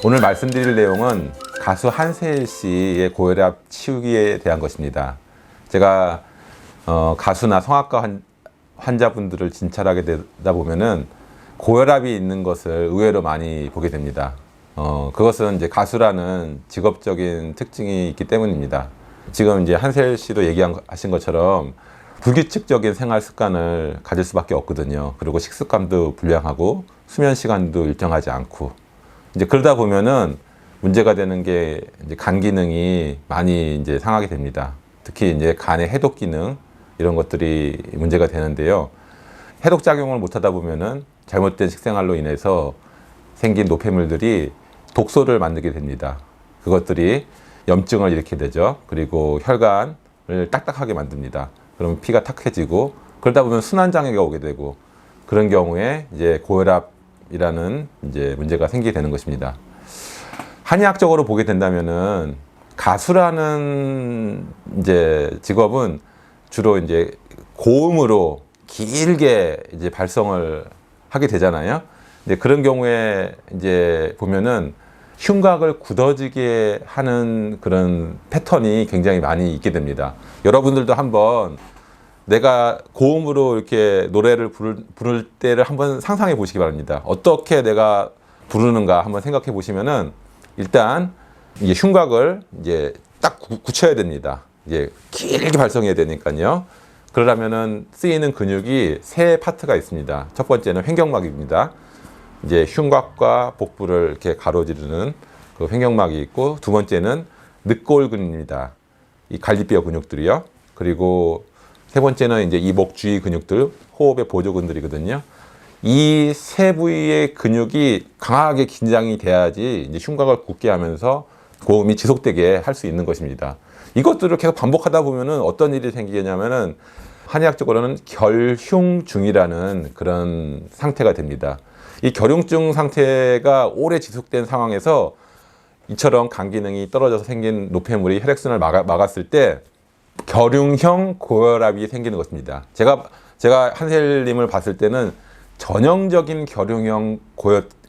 오늘 말씀드릴 내용은 가수 한세일 씨의 고혈압 치유기에 대한 것입니다. 제가 가수나 성악가 환자분들을 진찰하게 되다 보면은 고혈압이 있는 것을 의외로 많이 보게 됩니다. 그것은 이제 가수라는 직업적인 특징이 있기 때문입니다. 지금 이제 한세일 씨도 얘기하신 것처럼 불규칙적인 생활 습관을 가질 수밖에 없거든요. 그리고 식습관도 불량하고 수면 시간도 일정하지 않고 이제 그러다 보면은 문제가 되는 게 이제 간 기능이 많이 이제 상하게 됩니다. 특히 이제 간의 해독 기능 이런 것들이 문제가 되는데요. 해독 작용을 못 하다 보면은 잘못된 식생활로 인해서 생긴 노폐물들이 독소를 만들게 됩니다. 그것들이 염증을 일으키게 되죠. 그리고 혈관을 딱딱하게 만듭니다. 그러면 피가 탁해지고 그러다 보면 순환 장애가 오게 되고 그런 경우에 이제 고혈압이라는 이제 문제가 생기게 되는 것입니다. 한의학적으로 보게 된다면은 가수라는 이제 직업은 주로 이제 고음으로 길게 이제 발성을 하게 되잖아요. 근데 그런 경우에 이제 보면은 흉곽을 굳어지게 하는 그런 패턴이 굉장히 많이 있게 됩니다. 여러분들도 한번 내가 고음으로 이렇게 노래를 부를 때를 한번 상상해 보시기 바랍니다. 어떻게 내가 부르는가 한번 생각해 보시면은 일단 이게 흉곽을 이제 딱 굳혀야 됩니다. 이제 길게 발성해야 되니까요. 그러려면은 쓰이는 근육이 세 파트가 있습니다. 첫 번째는 횡격막입니다. 이제 흉곽과 복부를 이렇게 가로지르는 그 횡격막이 있고, 두 번째는 늑골근입니다. 이 갈비뼈 근육들이요. 그리고 세 번째는 이제 이 목 주위 근육들, 호흡의 보조근들이거든요. 이 세 부위의 근육이 강하게 긴장이 돼야지 이제 흉곽을 굳게 하면서 고음이 지속되게 할 수 있는 것입니다. 이것들을 계속 반복하다 보면은 어떤 일이 생기냐면은 한의학적으로는 결흉증이라는 그런 상태가 됩니다. 이 결흉증 상태가 오래 지속된 상황에서 이처럼 간 기능이 떨어져서 생긴 노폐물이 혈액순환을 막았을 때 결흉형 고혈압이 생기는 것입니다. 제가 한세일님을 봤을 때는 전형적인 결흉형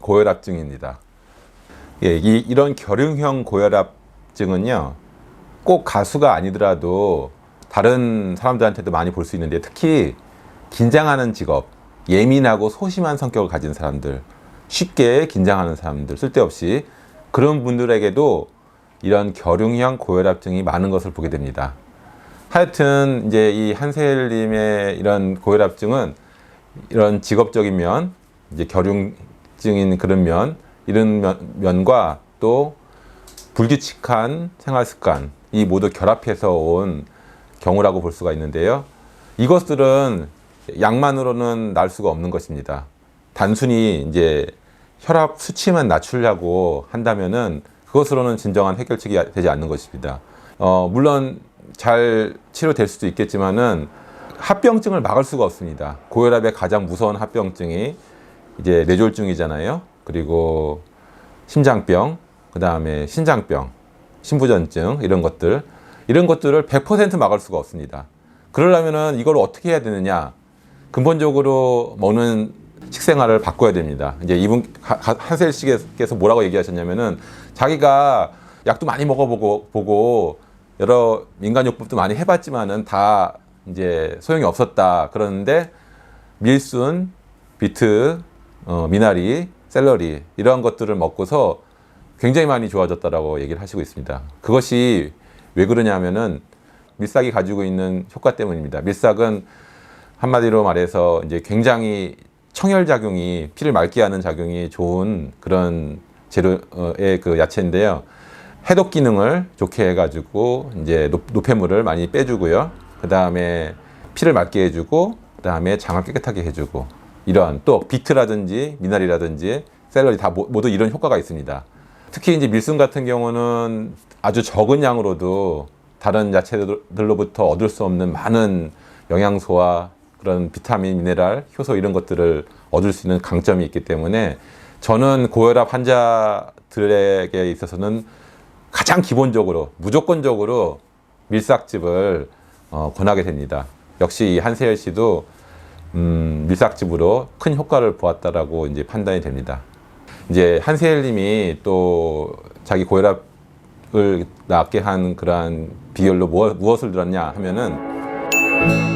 고혈압증입니다. 예, 이런 결흉형 고혈압증은요, 꼭 가수가 아니더라도 다른 사람들한테도 많이 볼 수 있는데, 특히 긴장하는 직업, 예민하고 소심한 성격을 가진 사람들, 쉽게 긴장하는 사람들, 쓸데없이 그런 분들에게도 이런 결흉형 고혈압증이 많은 것을 보게 됩니다. 하여튼 이제 이 한세일님의 이런 고혈압증은 이런 직업적인 면, 이제 결흉증인 그런 면, 이런 면과 또 불규칙한 생활 습관, 이 모두 결합해서 온 경우라고 볼 수가 있는데요. 이것들은 약만으로는 날 수가 없는 것입니다. 단순히 이제 혈압 수치만 낮추려고 한다면은 그것으로는 진정한 해결책이 되지 않는 것입니다. 물론 잘 치료될 수도 있겠지만은 합병증을 막을 수가 없습니다. 고혈압의 가장 무서운 합병증이 이제 뇌졸중이잖아요. 그리고 심장병, 그 다음에 신장병, 신부전증 이런 것들을 100% 막을 수가 없습니다. 그러려면은 이걸 어떻게 해야 되느냐? 근본적으로 먹는 식생활을 바꿔야 됩니다. 이제 한세일 씨께서 뭐라고 얘기하셨냐면은 자기가 약도 많이 먹어보고 여러 민간요법도 많이 해봤지만은 다 이제 소용이 없었다. 그러는데 밀순, 비트, 미나리, 샐러리 이러한 것들을 먹고서 굉장히 많이 좋아졌다라고 얘기를 하시고 있습니다. 그것이 왜 그러냐면은 밀싹이 가지고 있는 효과 때문입니다. 밀싹은 한마디로 말해서 이제 굉장히 청혈작용이, 피를 맑게 하는 작용이 좋은 그런 재료의 그 야채인데요. 해독 기능을 좋게 해가지고 이제 노폐물을 많이 빼주고요. 그 다음에 피를 맑게 해주고, 그 다음에 장을 깨끗하게 해주고, 이런 또 비트라든지 미나리라든지 샐러리 다 모두 이런 효과가 있습니다. 특히 이제 밀순 같은 경우는 아주 적은 양으로도 다른 야채들로부터 얻을 수 없는 많은 영양소와 그런 비타민, 미네랄, 효소 이런 것들을 얻을 수 있는 강점이 있기 때문에 저는 고혈압 환자들에게 있어서는 가장 기본적으로 무조건적으로 밀싹즙을 권하게 됩니다. 역시 이 한세열 씨도 밀싹즙으로 큰 효과를 보았다라고 이제 판단이 됩니다. 이제 한세열 님이 또 자기 고혈압을 낫게 한 그러한 비결로 무엇을 들었냐 하면은